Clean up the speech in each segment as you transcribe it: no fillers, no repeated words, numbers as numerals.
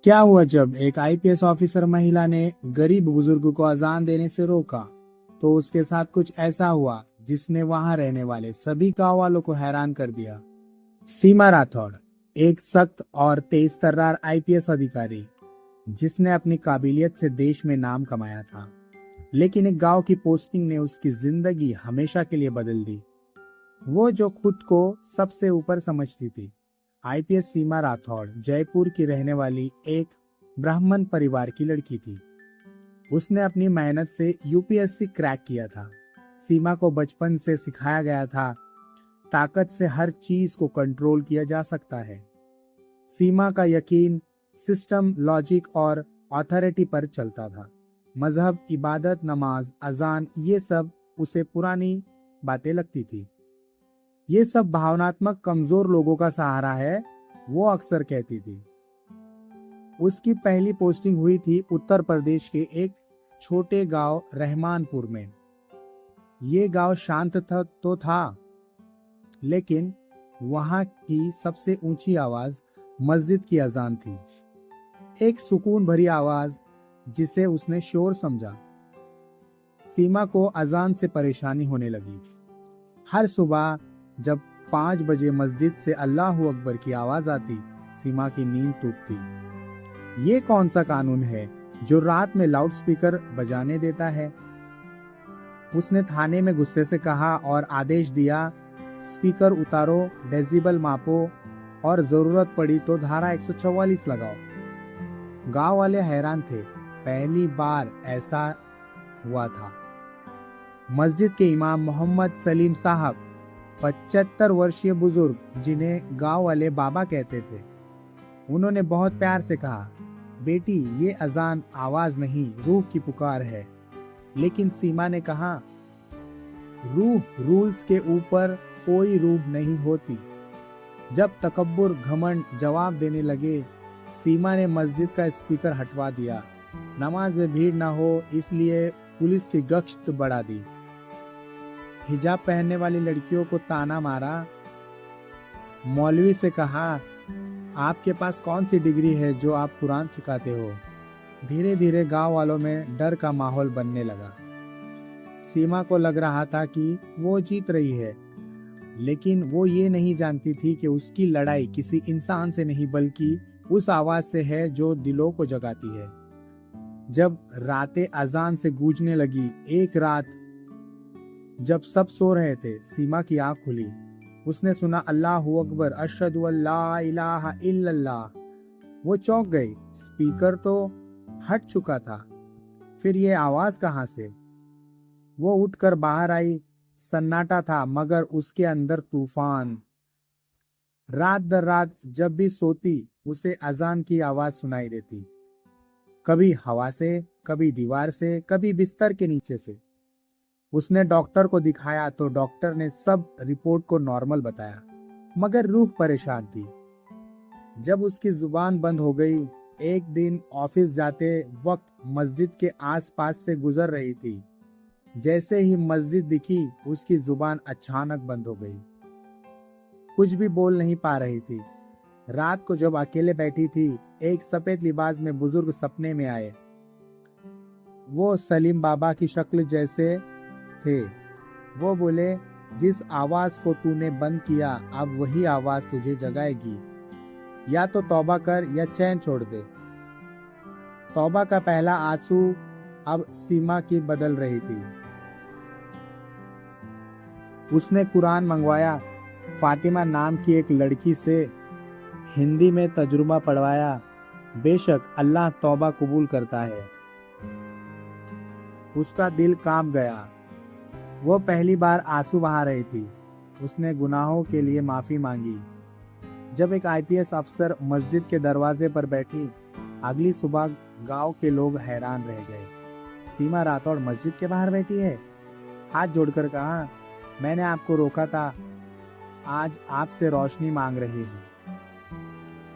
क्या हुआ जब एक आईपीएस ऑफिसर महिला ने गरीब बुजुर्ग को अजान देने से रोका, तो उसके साथ कुछ ऐसा हुआ जिसने वहां रहने वाले सभी गांव वालों को हैरान कर दिया। सीमा राठौड़ एक सख्त और तेज तर्रार आईपीएस अधिकारी, जिसने अपनी काबिलियत से देश में नाम कमाया था। लेकिन एक गांव की पोस्टिंग ने उसकी जिंदगी हमेशा के लिए बदल दी। वो जो खुद को सबसे ऊपर समझती थी। आईपीएस सीमा राठौड़ जयपुर की रहने वाली एक ब्राह्मण परिवार की लड़की थी। उसने अपनी मेहनत से यूपीएससी क्रैक किया था। सीमा को बचपन से सिखाया गया था, ताकत से हर चीज को कंट्रोल किया जा सकता है। सीमा का यकीन सिस्टम, लॉजिक और अथॉरिटी पर चलता था। मजहब, इबादत, नमाज, अजान, ये सब उसे पुरानी बातें लगती थी। ये सब भावनात्मक कमजोर लोगों का सहारा है, वो अक्सर कहती थी। उसकी पहली पोस्टिंग हुई थी उत्तर प्रदेश के एक छोटे गांव रहमानपुर में। ये गांव शांत तो था, लेकिन वहां की सबसे ऊंची आवाज मस्जिद की अजान थी। एक सुकून भरी आवाज जिसे उसने शोर समझा। सीमा को अजान से परेशानी होने लगी। हर सुबह जब 5 बजे मस्जिद से अल्लाह अकबर की आवाज आती, सीमा की नींद टूटती। ये कौन सा कानून है जो रात में लाउडस्पीकर बजाने देता है? उसने थाने में गुस्से से कहा और आदेश दिया, स्पीकर उतारो, डेसिबल मापो और जरूरत पड़ी तो धारा 144 लगाओ। गांव वाले हैरान थे, पहली बार ऐसा हुआ था। मस्जिद के इमाम मोहम्मद सलीम साहब, 75 वर्षीय बुजुर्ग, जिन्हें गांव वाले बाबा कहते थे, उन्होंने बहुत प्यार से कहा, बेटी, ये अजान आवाज नहीं, रूह की पुकार है। लेकिन सीमा ने कहा, रूह, रूल्स के ऊपर कोई रूह नहीं होती। जब तकब्बुर, घमंड जवाब देने लगे, सीमा ने मस्जिद का स्पीकर हटवा दिया। नमाज में भीड़ ना हो, इसलिए पुलिस की गश्त बढ़ा दी। हिजाब पहनने वाली लड़कियों को ताना मारा। मौलवी से कहा, आपके पास कौन सी डिग्री है जो आप कुरान सिखाते हो? धीरे धीरे गांव वालों में डर का माहौल बनने लगा। सीमा को लग रहा था कि वो जीत रही है, लेकिन वो ये नहीं जानती थी कि उसकी लड़ाई किसी इंसान से नहीं, बल्कि उस आवाज से है जो दिलों को जगाती है। जब रातें अजान से गूंजने लगी, एक रात जब सब सो रहे थे, सीमा की आंख खुली। उसने सुना, अल्लाहु अकबर, अशहदु अल्ला इलाहा इल्लल्लाह। वो चौंक गई। स्पीकर तो हट चुका था, फिर ये आवाज कहां से? वो उठकर बाहर आई। सन्नाटा था, मगर उसके अंदर तूफान। रात दर रात जब भी सोती, उसे अजान की आवाज सुनाई देती, कभी हवा से, कभी दीवार से, कभी बिस्तर के नीचे से। उसने डॉक्टर को दिखाया तो डॉक्टर ने सब रिपोर्ट को नॉर्मल बताया, मगर रूह परेशान थी। जब उसकी जुबान बंद हो गई, एक दिन ऑफिस जाते वक्त मस्जिद के आसपास से गुजर रही थी। जैसे ही मस्जिद दिखी, उसकी जुबान अचानक बंद हो गई। कुछ भी बोल नहीं पा रही थी। रात को जब अकेले बैठी थी, एक सफेद लिबास में बुजुर्ग सपने में आए। वो सलीम बाबा की शक्ल जैसे थे। वो बोले, जिस आवाज को तूने बंद किया, अब वही आवाज तुझे जगाएगी। या तो तौबा कर या चैन छोड़ दे। तौबा का पहला आंसू अब सीमा की बदल रही थी। उसने कुरान मंगवाया, फातिमा नाम की एक लड़की से हिंदी में तर्जुमा पढ़वाया। बेशक अल्लाह तौबा कबूल करता है। उसका दिल कांप गया। वो पहली बार आंसू बहा रही थी। उसने गुनाहों के लिए माफी मांगी। जब एक आईपीएस अफसर मस्जिद के दरवाजे पर बैठी, अगली सुबह गांव के लोग हैरान रह गए। सीमा राठौड़ मस्जिद के बाहर बैठी है। हाथ जोड़कर कहा, मैंने आपको रोका था, आज आपसे रोशनी मांग रही हूँ।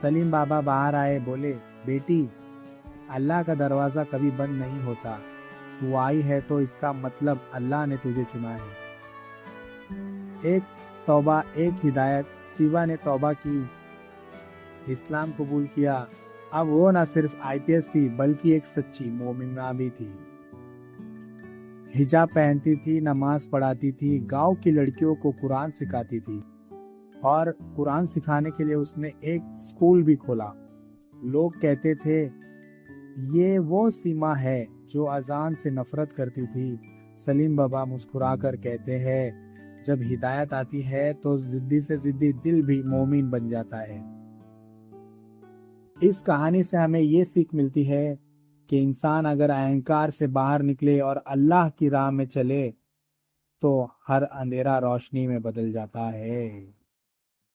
सलीम बाबा बाहर आए, बोले, बेटी, अल्लाह का दरवाजा कभी बंद नहीं होता। तू आई है तो इसका मतलब अल्लाह ने तुझे चुना है। एक तौबा, एक हिदायत। सीमा ने तौबा की, इस्लाम कबूल किया। अब वो न सिर्फ आईपीएस थी बल्कि एक सच्ची मोमिना भी थी। हिजाब पहनती थी, नमाज पढ़ाती थी, गांव की लड़कियों को कुरान सिखाती थी और कुरान सिखाने के लिए उसने एक स्कूल भी खोला। लोग कहते थे ये वो सीमा है जो अजान से नफरत करती थी। सलीम बाबा मुस्कुराकर कहते हैं जब हिदायत आती है तो जिद्दी से जिद्दी दिल भी मोमिन बन जाता है। इस कहानी से हमें ये सीख मिलती है कि इंसान अगर अहंकार से बाहर निकले और अल्लाह की राह में चले तो हर अंधेरा रोशनी में बदल जाता है।